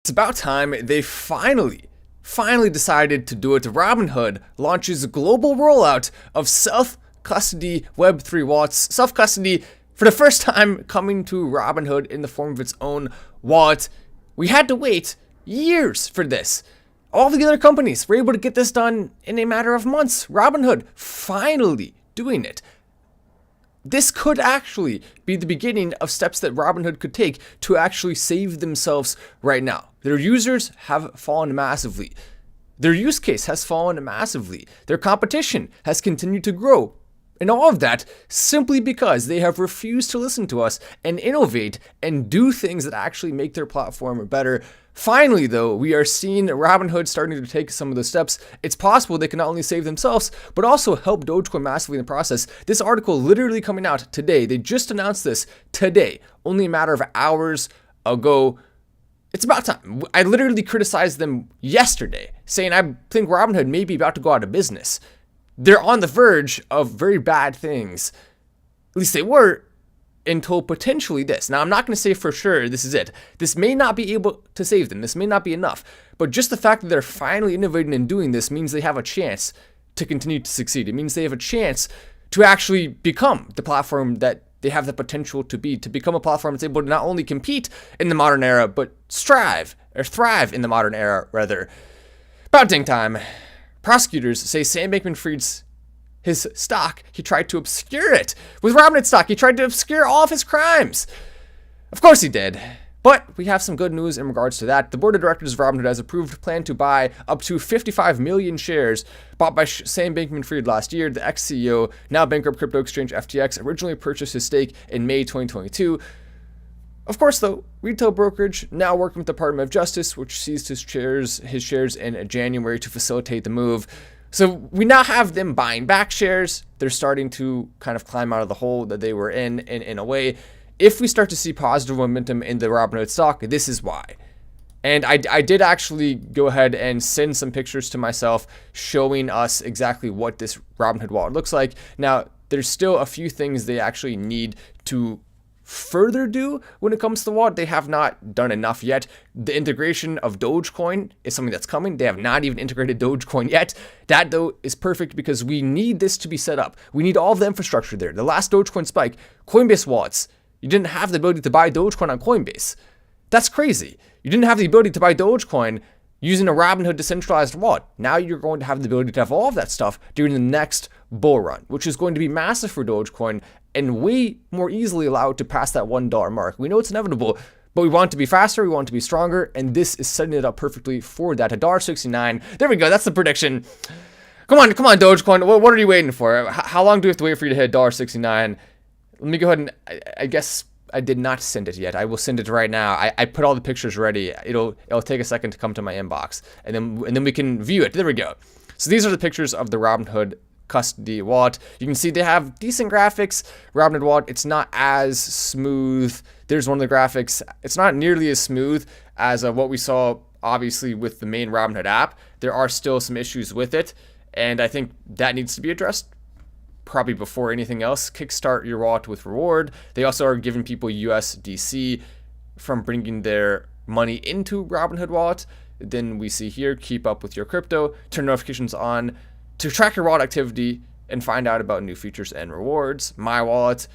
It's about time they finally decided to do it. Robinhood launches a global rollout of self-custody Web3 wallets. Self-custody for the first time coming to Robinhood in the form of its own wallet. We had to wait years for this. All the other companies were able to get this done in a matter of months. Robinhood finally doing it. This could actually be the beginning of steps that Robinhood could take to actually save themselves right now. Their users have fallen massively. Their use case has fallen massively. Their competition has continued to grow. And all of that simply because they have refused to listen to us and innovate and do things that actually make their platform better. Finally, though, we are seeing Robinhood starting to take some of those steps. It's possible they can not only save themselves, but also help Dogecoin massively in the process. This article literally coming out today. They just announced this today, only a matter of hours ago. It's about time. I literally criticized them yesterday, saying I think Robinhood may be about to go out of business. They're on the verge of very bad things. At least they were until potentially this. Now, I'm not going to say for sure this is it. This may not be able to save them. This may not be enough. But just the fact that they're finally innovating and doing this means they have a chance to continue to succeed. It means they have a chance to actually become the platform that they have the potential to be, to become a platform that's able to not only compete in the modern era, but thrive in the modern era, rather. About ding time. Prosecutors say Sam Bankman-Fried's his stock, he tried to obscure it. With Robinhood stock, he tried to obscure all of his crimes. Of course he did. But we have some good news in regards to that. The board of directors of Robinhood has approved a plan to buy up to 55 million shares bought by Sam Bankman-Fried last year. The ex-CEO, now bankrupt crypto exchange FTX, originally purchased his stake in May 2022. Of course, though, retail brokerage now working with the Department of Justice, which seized his shares in January to facilitate the move. So we now have them buying back shares. They're starting to kind of climb out of the hole that they were in a way. If we start to see positive momentum in the Robinhood stock, this is why. And I did actually go ahead and send some pictures to myself showing us exactly what this Robinhood wallet looks like. Now, there's still a few things they actually need to further do when it comes to the wallet. They have not done enough yet. The integration of Dogecoin is something that's coming. They have not even integrated Dogecoin yet. That, though, is perfect because we need this to be set up. We need all of the infrastructure there. The last Dogecoin spike, Coinbase wallets, you didn't have the ability to buy Dogecoin on Coinbase. That's crazy. You didn't have the ability to buy Dogecoin using a Robinhood decentralized wallet. Now you're going to have the ability to have all of that stuff during the next bull run, which is going to be massive for Dogecoin and way more easily allow it to pass that $1 mark. We know it's inevitable, but we want it to be faster, we want it to be stronger, and this is setting it up perfectly for that. $1.69. There we go. That's the prediction. Come on, Dogecoin. What are you waiting for? How long do we have to wait for you to hit $1.69? Let me go ahead and, I guess I did not send it yet. I will send it right now. I put all the pictures ready. It'll take a second to come to my inbox, and then we can view it. There we go. So these are the pictures of the Robinhood custody wallet. You can see they have decent graphics. Robinhood wallet, it's not as smooth. There's one of the graphics. It's not nearly as smooth as what we saw, obviously, with the main Robinhood app. There are still some issues with it, and I think that needs to be addressed probably before anything else. Kickstart your wallet with reward. They also are giving people USDC from bringing their money into Robinhood wallet. Then we see here, keep up with your crypto, turn notifications on to track your wallet activity and find out about new features and rewards. My wallet,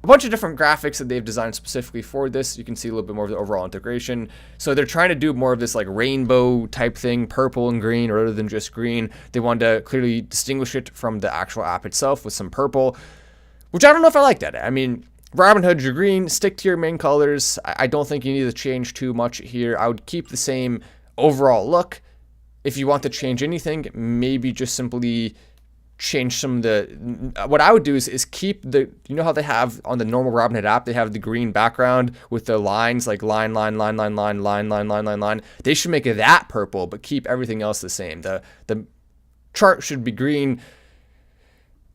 a bunch of different graphics that they've designed specifically for this. You can see a little bit more of the overall integration. So they're trying to do more of this like rainbow type thing, purple and green rather than just green. They wanted to clearly distinguish it from the actual app itself with some purple, which I don't know if I like that. I mean, Robinhood, you're green, stick to your main colors. I don't think you need to change too much here. I would keep the same overall look. If you want to change anything, maybe just simply change some of the, what I would do is keep the, you know how they have on the normal Robinhood app, they have the green background with the lines, like line. They should make that purple, but keep everything else the same. The chart should be green.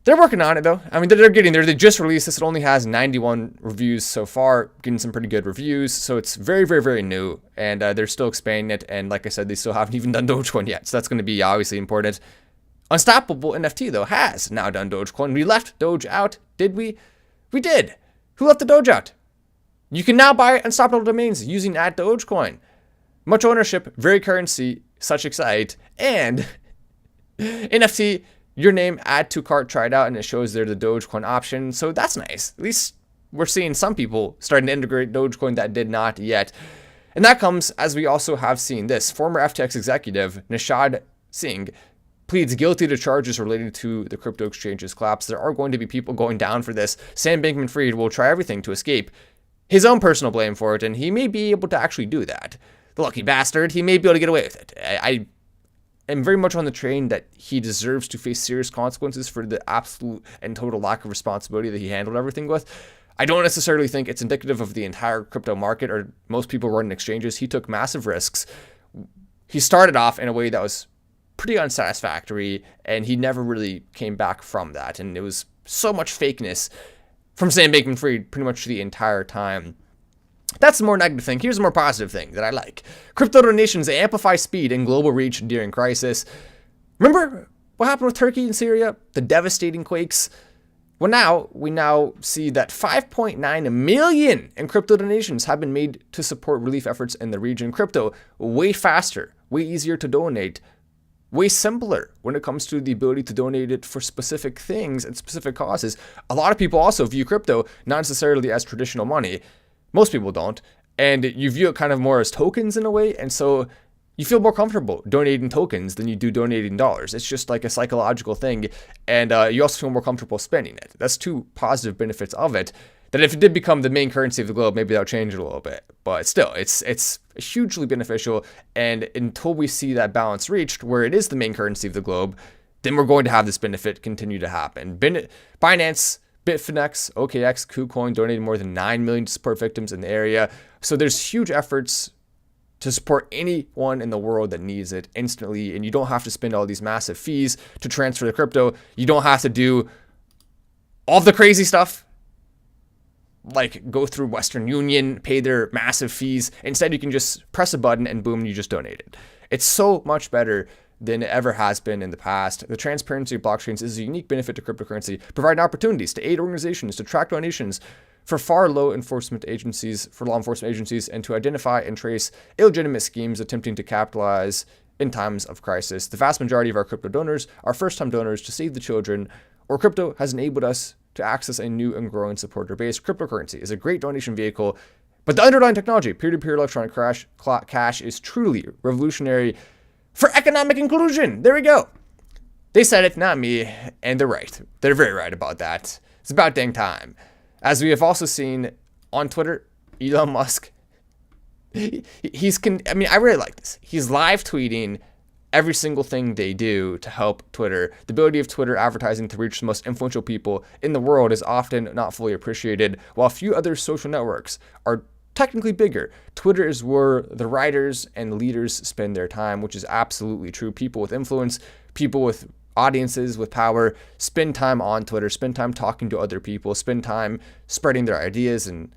They're working on it though. I mean, they're getting there. They just released this. It only has 91 reviews so far, getting some pretty good reviews. So it's very, very, very new, and they're still expanding it. And like I said, they still haven't even done Dogecoin yet. So that's going to be obviously important. Unstoppable NFT though has now done Dogecoin. We left Doge out, did we? We did. Who left the Doge out? You can now buy unstoppable domains using @Dogecoin. Much ownership, very currency, such excite, and NFT, your name, add to cart, try it out, and it shows there the Dogecoin option. So that's nice. At least we're seeing some people starting to integrate Dogecoin that did not yet. And that comes as we also have seen this. Former FTX executive Nishad Singh pleads guilty to charges related to the crypto exchange's collapse. There are going to be people going down for this. Sam Bankman-Fried will try everything to escape his own personal blame for it, and he may be able to actually do that. The lucky bastard, he may be able to get away with it. I am very much on the train that he deserves to face serious consequences for the absolute and total lack of responsibility that he handled everything with. I don't necessarily think it's indicative of the entire crypto market or most people running exchanges. He took massive risks. He started off in a way that was pretty unsatisfactory, and he never really came back from that. And it was so much fakeness from Sam Bankman-Fried pretty much the entire time. That's the more negative thing. Here's a more positive thing that I like. Crypto donations amplify speed and global reach during crisis. Remember what happened with Turkey and Syria? The devastating quakes? Well, we now see that 5.9 million in crypto donations have been made to support relief efforts in the region. Crypto, way faster, way easier to donate, way simpler when it comes to the ability to donate it for specific things and specific causes. A lot of people also view crypto not necessarily as traditional money. Most people don't. And you view it kind of more as tokens in a way. And so you feel more comfortable donating tokens than you do donating dollars. It's just like a psychological thing. And you also feel more comfortable spending it. That's two positive benefits of it. That if it did become the main currency of the globe, maybe that would change it a little bit. But still, it's hugely beneficial. And until we see that balance reached where it is the main currency of the globe, then we're going to have this benefit continue to happen. Binance, Bitfinex, OKX, KuCoin donated more than 9 million to support victims in the area. So there's huge efforts to support anyone in the world that needs it instantly. And you don't have to spend all these massive fees to transfer the crypto. You don't have to do all the crazy stuff, like go through Western Union, pay their massive fees. Instead, you can just press a button and boom, you just donate it. It's so much better than it ever has been in the past. The transparency of blockchains is a unique benefit to cryptocurrency, providing opportunities to aid organizations to track donations for law enforcement agencies, and to identify and trace illegitimate schemes attempting to capitalize in times of crisis. The vast majority of our crypto donors are first-time donors to save the children, or crypto has enabled us to access a new and growing supporter base. Cryptocurrency is a great donation vehicle, but the underlying technology, peer-to-peer electronic cash, is truly revolutionary for economic inclusion. There we go. They said it, not me, and they're right. They're very right about that. It's about dang time. As we have also seen on Twitter, Elon Musk, I really like this. He's live tweeting every single thing they do to help Twitter. The ability of Twitter advertising to reach the most influential people in the world is often not fully appreciated, while few other social networks are technically bigger. Twitter is where the writers and leaders spend their time, which is absolutely true. People with influence, people with audiences with power, spend time on Twitter, spend time talking to other people, spend time spreading their ideas. And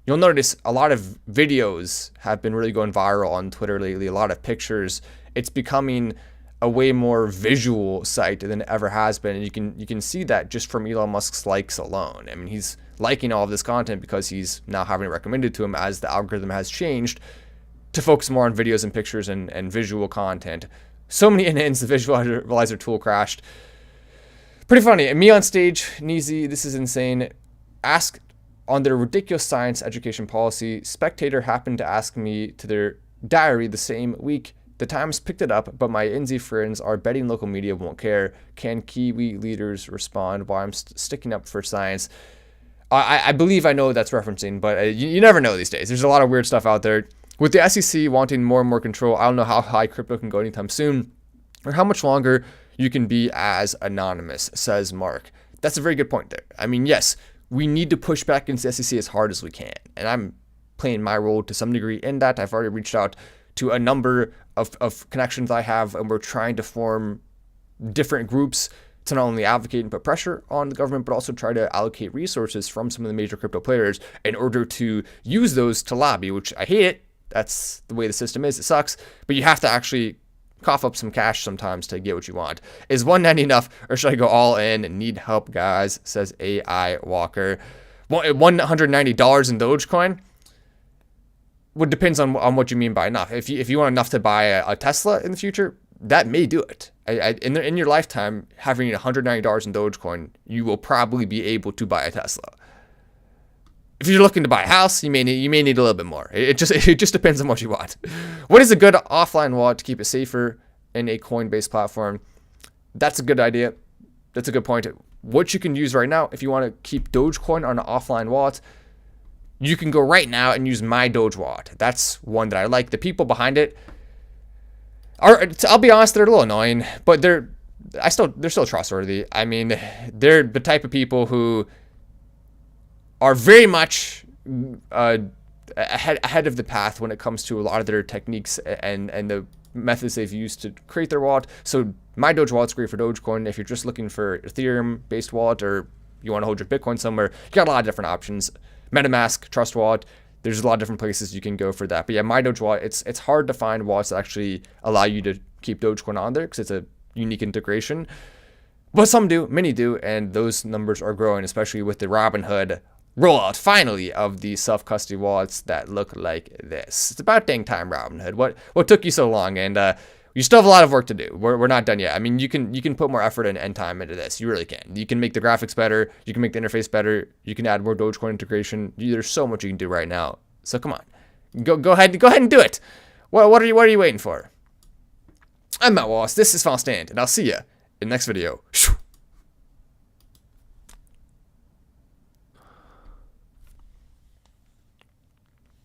you'll notice a lot of videos have been really going viral on Twitter lately, a lot of pictures. It's becoming a way more visual site than it ever has been. And you can see that just from Elon Musk's likes alone. I mean, he's liking all of this content because he's now having it recommended to him as the algorithm has changed to focus more on videos and pictures and visual content. So many ins, the visualizer tool crashed. Pretty funny. And me on stage, Neezy, this is insane, asked on their ridiculous science education policy. Spectator happened to ask me to their diary the same week. The Times picked it up, but my NZ friends are betting local media won't care. Can Kiwi leaders respond while I'm sticking up for science? I believe I know what that's referencing, but you never know these days. There's a lot of weird stuff out there. With the SEC wanting more and more control, I don't know how high crypto can go anytime soon, or how much longer you can be as anonymous, says Mark. That's a very good point there. I mean, yes, we need to push back against the SEC as hard as we can, and I'm playing my role to some degree in that. I've already reached out to a number of connections I have, and we're trying to form different groups to not only advocate and put pressure on the government, but also try to allocate resources from some of the major crypto players in order to use those to lobby, which I hate it. That's the way the system is. It sucks, but you have to actually cough up some cash sometimes to get what you want. Is 190 enough, or should I go all in? Need help, guys, says AI Walker. $190 in Dogecoin? what depends on what you mean by enough. If you want enough to buy a Tesla in the future, that may do it. In your lifetime, having $190 in Dogecoin, you will probably be able to buy a Tesla. If you're looking to buy a house, you may need a little bit more. It just depends on what you want. What is a good offline wallet to keep it safer in a coin-based platform? That's a good idea. That's a good point. What you can use right now, if you want to keep Dogecoin on an offline wallet, you can go right now and use my Doge wallet. That's one that I like. The people behind it are, I'll be honest, they're a little annoying, but they're still trustworthy. I mean, they're the type of people who are very much ahead of the path when it comes to a lot of their techniques and the methods they've used to create their wallet. So my Doge wallet's great for Dogecoin. If you're just looking for Ethereum-based wallet or you want to hold your Bitcoin somewhere, you got a lot of different options. MetaMask, Trust Wallet, there's a lot of different places you can go for that. But yeah, my Doge wallet, it's hard to find wallets that actually allow you to keep Dogecoin on there because it's a unique integration. But some do, many do, and those numbers are growing, especially with the Robinhood rollout, finally, of the self-custody wallets that look like this. It's about dang time, Robinhood. What took you so long? And you still have a lot of work to do. We're not done yet. I mean, you can put more effort and time into this. You really can. You can make the graphics better. You can make the interface better. You can add more Dogecoin integration. There's so much you can do right now. So come on, go ahead and do it. What are you waiting for? I'm Matt Wallace. This is Final Stand, and I'll see you in the next video.